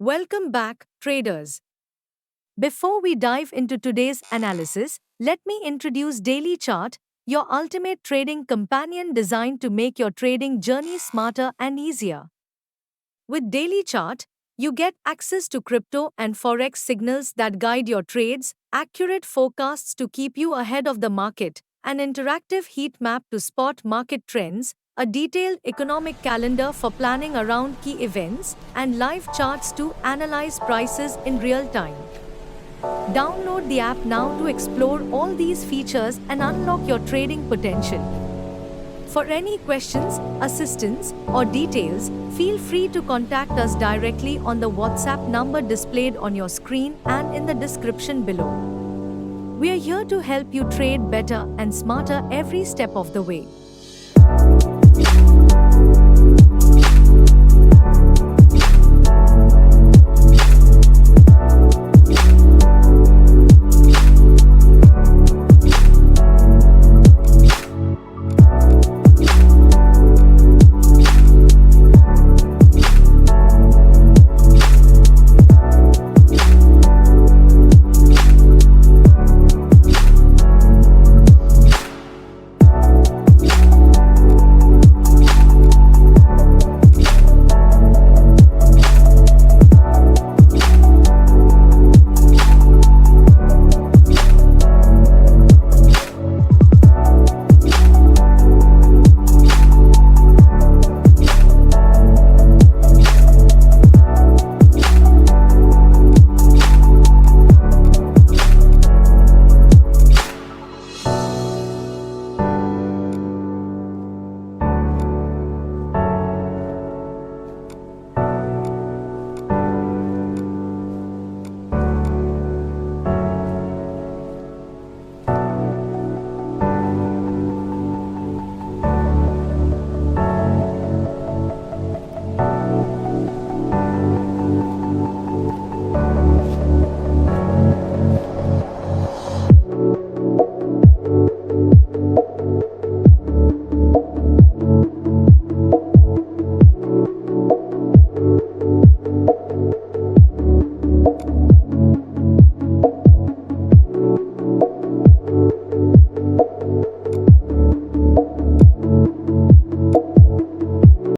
Welcome back, traders. Before we dive into today's analysis, let me introduce Daily Chart, your ultimate trading companion designed to make your trading journey smarter and easier. With Daily Chart, you get access to crypto and forex signals that guide your trades, accurate forecasts to keep you ahead of the market, an interactive heat map to spot market trends, a detailed economic calendar for planning around key events, and live charts to analyze prices in real time. Download the app now to explore all these features and unlock your trading potential. For any questions, assistance, or details, feel free to contact us directly on the WhatsApp number displayed on your screen and in the description below. We are here to help you trade better and smarter every step of the way.